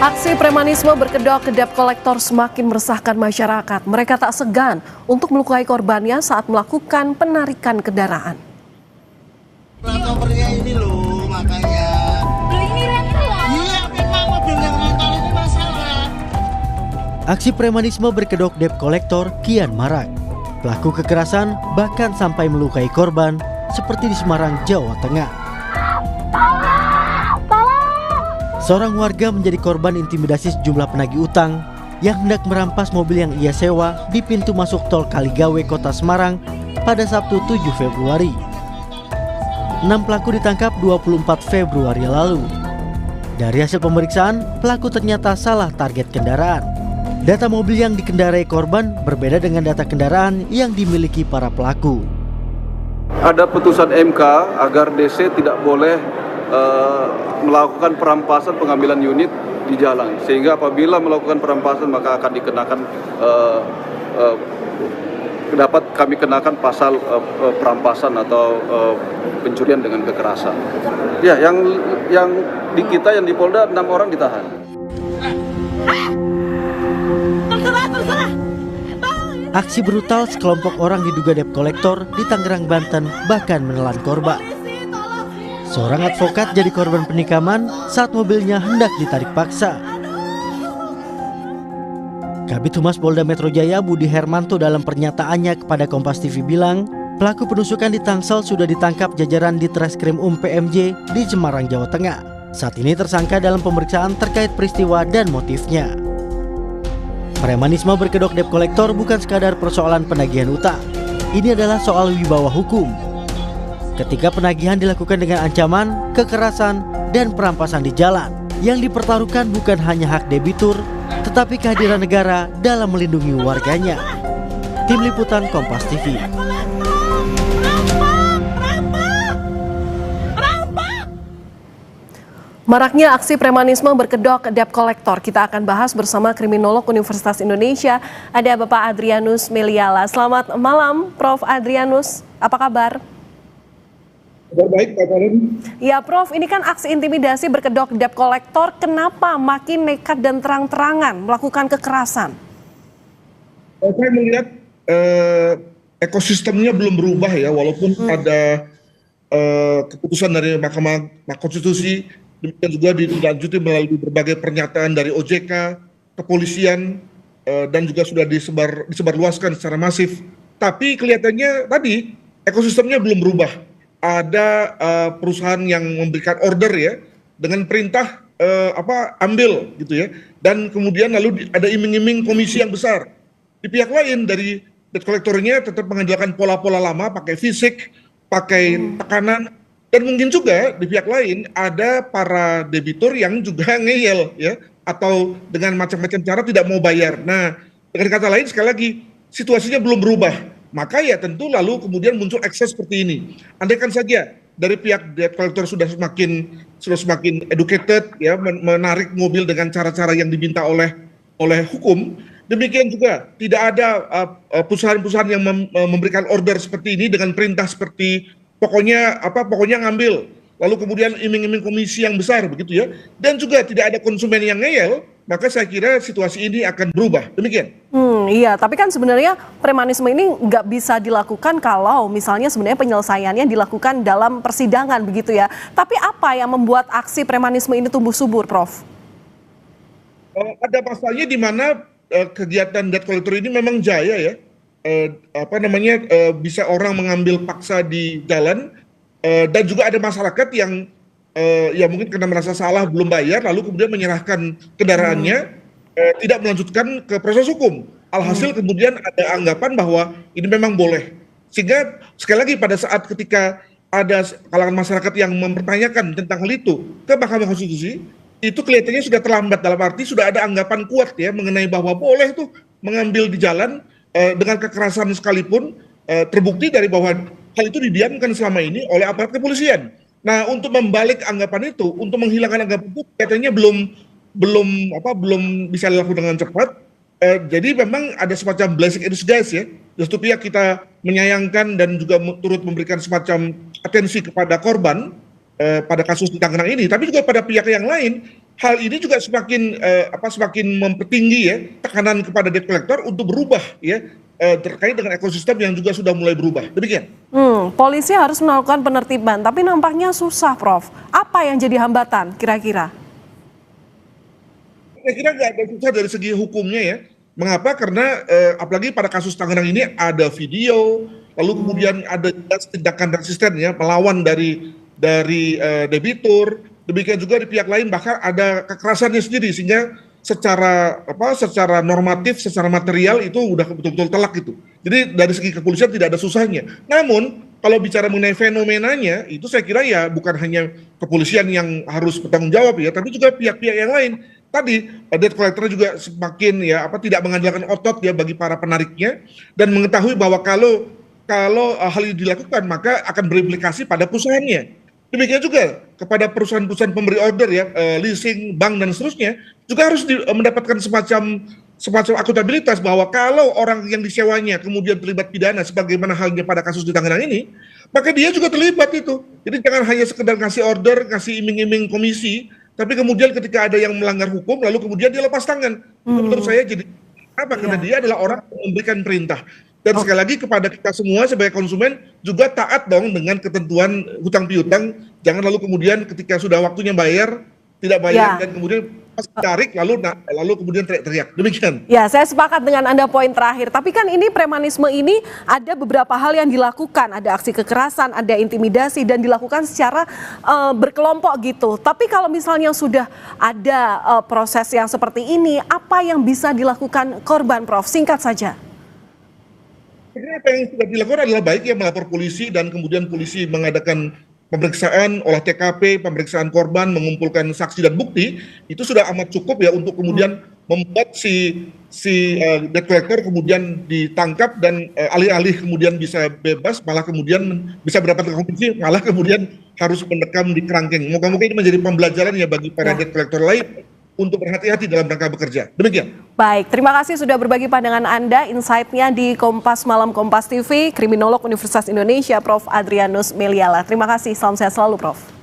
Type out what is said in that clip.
Aksi premanisme berkedok ke debt collector semakin meresahkan masyarakat. Mereka tak segan untuk melukai korbannya saat melakukan penarikan kendaraan. Nomornya ini loh, makanya. Beli ini rental ya? Iya, memang mobil yang rental itu masalah. Aksi premanisme berkedok debt collector kian marak. Pelaku kekerasan bahkan sampai melukai korban seperti di Semarang, Jawa Tengah. Seorang warga menjadi korban intimidasi sejumlah penagih utang yang hendak merampas mobil yang ia sewa di pintu masuk tol Kaligawe, Kota Semarang pada Sabtu 7 Februari. 6 pelaku ditangkap 24 Februari lalu. Dari hasil pemeriksaan, pelaku ternyata salah target kendaraan. Data mobil yang dikendarai korban berbeda dengan data kendaraan yang dimiliki para pelaku. Ada putusan MK agar DC tidak boleh melakukan perampasan pengambilan unit di jalan, sehingga apabila melakukan perampasan maka akan dikenakan dapat kami kenakan pasal perampasan atau pencurian dengan kekerasan. Ya, yang di kita yang di Polda 6 orang ditahan. Terserah. Aksi brutal sekelompok orang diduga debt collector di Tangerang, Banten bahkan menelan korban. Seorang advokat jadi korban penikaman saat mobilnya hendak ditarik paksa. Kabid Humas Polda Metro Jaya Budi Hermanto dalam pernyataannya kepada Kompas TV bilang, pelaku penusukan di Tangsel sudah ditangkap jajaran di Treskrim PMJ di Semarang, Jawa Tengah. Saat ini tersangka dalam pemeriksaan terkait peristiwa dan motifnya. Premanisme berkedok debt collector bukan sekadar persoalan penagihan utang. Ini adalah soal wibawa hukum. Ketika penagihan dilakukan dengan ancaman, kekerasan, dan perampasan di jalan, yang dipertaruhkan bukan hanya hak debitur, tetapi kehadiran negara dalam melindungi warganya. Tim Liputan Kompas TV. Maraknya aksi premanisme berkedok debt collector. Kita akan bahas bersama kriminolog Universitas Indonesia, ada Bapak Adrianus Meliala. Selamat malam, Prof. Adrianus. Apa kabar? Baik, Pak Karen. Ya, Prof, ini kan aksi intimidasi berkedok debt collector. Kenapa makin nekat dan terang-terangan melakukan kekerasan? Saya melihat ekosistemnya belum berubah ya, walaupun ada keputusan dari Mahkamah Konstitusi, demikian juga dilanjuti melalui berbagai pernyataan dari OJK, kepolisian, dan juga sudah disebarluaskan secara masif. Tapi kelihatannya tadi ekosistemnya belum berubah. Ada perusahaan yang memberikan order ya dengan perintah ambil gitu ya, dan kemudian lalu ada iming-iming komisi yang besar. Di pihak lain dari debt collectornya tetap mengandalkan pola-pola lama, pakai fisik, pakai tekanan, dan mungkin juga di pihak lain ada para debitur yang juga ngeyel ya, atau dengan macam-macam cara tidak mau bayar. Nah, dengan kata lain sekali lagi situasinya belum berubah. Maka ya tentu lalu kemudian muncul ekses seperti ini. Andaikan saja dari pihak debt collector sudah semakin educated ya, menarik mobil dengan cara-cara yang diminta oleh hukum, demikian juga tidak ada perusahaan-perusahaan yang memberikan order seperti ini dengan perintah seperti pokoknya ngambil, lalu kemudian iming-iming komisi yang besar begitu ya, dan juga tidak ada konsumen yang ngeyel. Maka saya kira situasi ini akan berubah. Demikian. Iya, tapi kan sebenarnya premanisme ini nggak bisa dilakukan kalau misalnya sebenarnya penyelesaiannya dilakukan dalam persidangan begitu ya. Tapi apa yang membuat aksi premanisme ini tumbuh subur, Prof? Ada pasalnya di mana kegiatan debt collector ini memang jaya ya. Bisa orang mengambil paksa di jalan, dan juga ada masyarakat yang ya mungkin karena merasa salah belum bayar lalu kemudian menyerahkan kendaraannya, tidak melanjutkan ke proses hukum. Alhasil kemudian ada anggapan bahwa ini memang boleh, sehingga sekali lagi pada saat ketika ada kalangan masyarakat yang mempertanyakan tentang hal itu ke Mahkamah Konstitusi, itu kelihatannya sudah terlambat, dalam arti sudah ada anggapan kuat ya mengenai bahwa boleh tuh mengambil di jalan dengan kekerasan sekalipun, terbukti dari bahwa hal itu didiamkan selama ini oleh aparat kepolisian. Nah, untuk membalik anggapan itu, untuk menghilangkan anggapan itu, katanya belum bisa dilakukan dengan cepat. Jadi memang ada semacam blessing in disguise ya. Di satu pihak kita menyayangkan dan juga turut memberikan semacam atensi kepada korban pada kasus di Tangerang ini, tapi juga pada pihak yang lain hal ini juga semakin mempertinggi ya tekanan kepada debt collector untuk berubah ya terkait dengan ekosistem yang juga sudah mulai berubah. Demikian. Polisi harus melakukan penertiban, tapi nampaknya susah, Prof. Apa yang jadi hambatan kira-kira? Saya kira nggak ada susah dari segi hukumnya ya. Mengapa? Karena apalagi pada kasus Tangerang ini ada video, lalu kemudian ada tindakan resisten ya melawan dari debitur. Demikian juga di pihak lain bahkan ada kekerasannya sendiri sehingga secara normatif, secara material itu udah betul-betul telak gitu. Jadi dari segi kepolisian tidak ada susahnya. Namun kalau bicara mengenai fenomenanya itu saya kira ya bukan hanya kepolisian yang harus bertanggung jawab ya, tapi juga pihak-pihak yang lain. Tadi debt collector juga semakin tidak mengandalkan otot ya bagi para penariknya dan mengetahui bahwa kalau hal ini dilakukan maka akan berimplikasi pada perusahaannya. Demikian juga kepada perusahaan-perusahaan pemberi order ya, leasing, bank dan seterusnya juga harus mendapatkan semacam akuntabilitas bahwa kalau orang yang disewanya kemudian terlibat pidana sebagaimana halnya pada kasus di Tangerang ini, maka dia juga terlibat itu. Jadi jangan hanya sekedar ngasih order, ngasih iming-iming komisi, tapi kemudian ketika ada yang melanggar hukum lalu kemudian dia lepas tangan. Itu menurut saya jadi apa? Karena dia adalah orang yang memberikan perintah. Dan sekali lagi kepada kita semua sebagai konsumen juga taat dong dengan ketentuan hutang piutang. Jangan lalu kemudian ketika sudah waktunya bayar tidak bayar dan kemudian pas tarik lalu kemudian teriak-teriak. Demikian. Ya, saya sepakat dengan Anda poin terakhir. Tapi kan ini premanisme ini ada beberapa hal yang dilakukan. Ada aksi kekerasan, ada intimidasi dan dilakukan secara berkelompok gitu. Tapi kalau misalnya sudah ada proses yang seperti ini, apa yang bisa dilakukan korban, Prof? Singkat saja. Apa yang sudah dilakukan adalah baik ya melapor polisi dan kemudian polisi mengadakan pemeriksaan olah TKP, pemeriksaan korban, mengumpulkan saksi dan bukti, itu sudah amat cukup ya untuk kemudian membuat si debt collector kemudian ditangkap dan alih-alih kemudian bisa bebas malah kemudian bisa mendapatkan kompensasi malah kemudian harus mendekam di kerangkeng. Moga-moga ini menjadi pembelajaran ya bagi para debt collector lain untuk berhati-hati dalam rangka bekerja. Demikian. Baik, terima kasih sudah berbagi pandangan Anda, insight-nya di Kompas Malam Kompas TV, Kriminolog Universitas Indonesia, Prof. Adrianus Meliala. Terima kasih, salam sehat selalu, Prof.